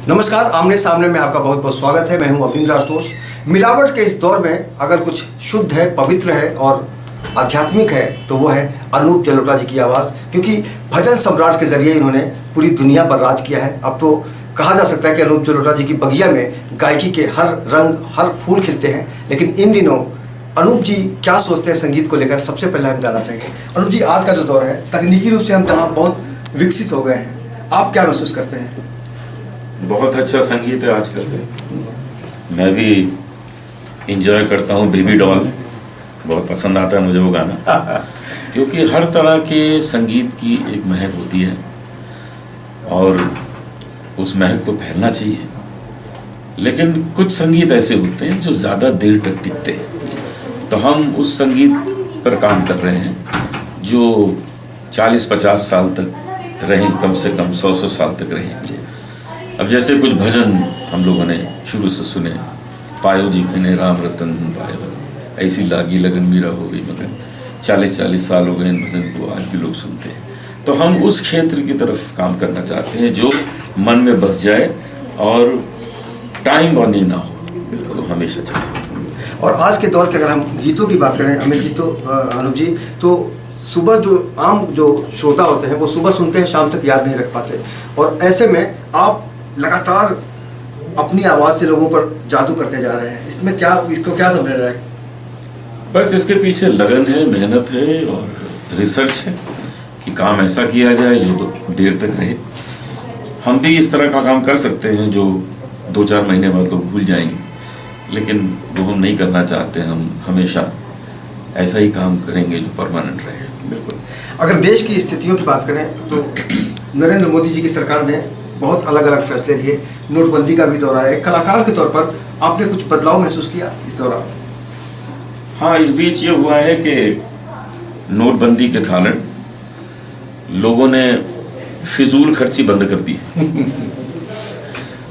नमस्कार, आमने सामने में आपका बहुत बहुत स्वागत है। मैं हूं अविंद्र आशुतोष। मिलावट के इस दौर में अगर कुछ शुद्ध है, पवित्र है और आध्यात्मिक है तो वो है अनूप जलोटा जी की आवाज़, क्योंकि भजन सम्राट के जरिए इन्होंने पूरी दुनिया पर राज किया है। अब तो कहा जा सकता है कि अनूप जलोटा जी की बगिया में गायकी के हर रंग, हर फूल खिलते हैं। लेकिन इन दिनों अनूप जी क्या सोचते हैं संगीत को लेकर, सबसे पहले हम जानना चाहेंगे। अनूप जी, आज का जो दौर है तकनीकी रूप से हम जहाँ बहुत विकसित हो गए हैं, आप क्या महसूस करते हैं? बहुत अच्छा संगीत है आजकल का। मैं भी इंजॉय करता हूँ। बेबी डॉल बहुत पसंद आता है मुझे वो गाना, क्योंकि हर तरह के संगीत की एक महक होती है और उस महक को फैलना चाहिए। लेकिन कुछ संगीत ऐसे होते हैं जो ज़्यादा देर तक टिकते हैं, तो हम उस संगीत पर काम कर रहे हैं जो 40-50 साल तक रहें, कम से कम 100 साल तक रहें। अब जैसे कुछ भजन हम लोगों ने शुरू से सुने, पायो जी मैंने राम रतन पायो, ऐसी लागी लगन मीरा हो गई मगन, 40-40 साल हो गए इन भजन को आज भी लोग सुनते हैं। तो हम उस क्षेत्र की तरफ काम करना चाहते हैं जो मन में बस जाए और टाइम बर्नी ना हो, तो हमेशा चले। और आज के दौर के अगर हम गीतों की बात करें अमित जी, तो अनूप जी, तो सुबह जो आम जो श्रोता होते हैं वो सुबह सुनते हैं, शाम तक याद नहीं रख पाते, और ऐसे में आप लगातार अपनी आवाज़ से लोगों पर जादू करते जा रहे हैं। इसमें क्या, इसको क्या समझा जाए? बस इसके पीछे लगन है, मेहनत है और रिसर्च है कि काम ऐसा किया जाए जो देर तक रहे। हम भी इस तरह का काम कर सकते हैं जो 2-4 महीने बाद लोग भूल जाएंगे, लेकिन वो हम नहीं करना चाहते। हम हमेशा ऐसा ही काम करेंगे जो परमानेंट रहे। बिल्कुल। अगर देश की स्थितियों की बात करें तो नरेंद्र मोदी जी की सरकार ने बहुत अलग अलग फैसले लिए, नोटबंदी का भी दौर आया। एक कलाकार के तौर पर आपने कुछ बदलाव महसूस किया इस दौरान? हाँ, इस बीच ये हुआ है कि नोटबंदी के कारण लोगों ने फिजूल खर्ची बंद कर दी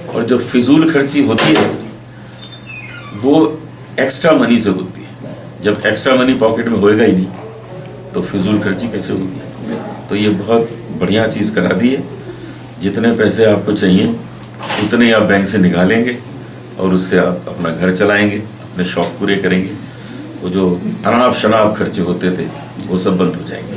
और जो फिजूल खर्ची होती है वो एक्स्ट्रा मनी से होती है। जब एक्स्ट्रा मनी पॉकेट में होएगा ही नहीं तो फिजूल खर्ची कैसे होगी? तो ये बहुत बढ़िया चीज़ करा दी है। जितने पैसे आपको चाहिए उतने आप बैंक से निकालेंगे और उससे आप अपना घर चलाएंगे, अपने शौक पूरे करेंगे। वो जो अनाप शनाप खर्चे होते थे वो सब बंद हो जाएंगे।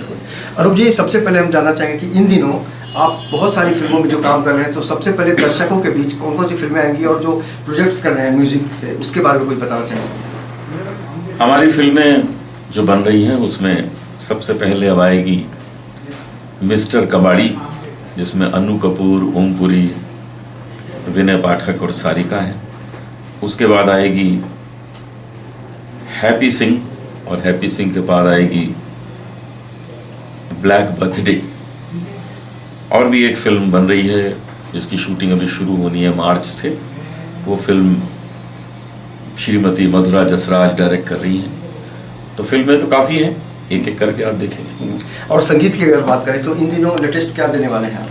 अनूप जी, सबसे पहले हम जानना चाहेंगे कि इन दिनों आप बहुत सारी फिल्मों में जो काम कर रहे हैं, तो सबसे पहले दर्शकों के बीच कौन कौन सी फिल्में आएंगी और जो प्रोजेक्ट्स कर रहे हैं म्यूजिक से, उसके बारे में कुछ बताना चाहेंगे? हमारी फिल्में जो बन रही हैं उसमें सबसे पहले अब आएगी मिस्टर कबाड़ी, जिसमें अन्नू कपूर, ओम पुरी, विनय पाठक और सारिका हैं। उसके बाद आएगी हैप्पी सिंह, और हैप्पी सिंह के बाद आएगी ब्लैक बर्थडे। और भी एक फिल्म बन रही है जिसकी शूटिंग अभी शुरू होनी है मार्च से। वो फिल्म श्रीमती मधुरा जसराज डायरेक्ट कर रही हैं। तो फिल्में तो काफ़ी हैं, एक एक करके आप देखेंगे। और संगीत की अगर बात करें तो इन दिनों लेटेस्ट क्या देने वाले हैं आप?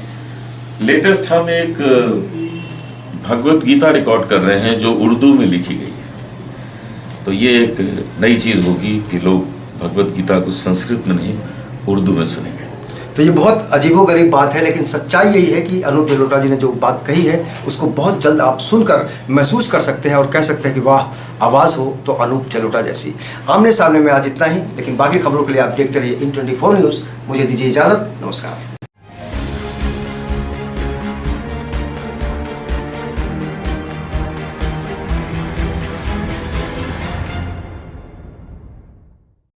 लेटेस्ट हम एक भगवत गीता रिकॉर्ड कर रहे हैं जो उर्दू में लिखी गई है। तो ये एक नई चीज़ होगी कि लोग भगवत गीता को संस्कृत में नहीं उर्दू में सुनेंगे। तो ये बहुत अजीबोगरीब बात है, लेकिन सच्चाई यही है कि अनूप जलोटा जी ने जो बात कही है उसको बहुत जल्द आप सुनकर महसूस कर सकते हैं और कह सकते हैं कि वाह, आवाज़ हो तो अनूप जलोटा जैसी। आमने सामने में आज इतना ही, लेकिन बाकी खबरों के लिए आप देखते रहिए इन 24 न्यूज़। मुझे दीजिए इजाज़त, नमस्कार।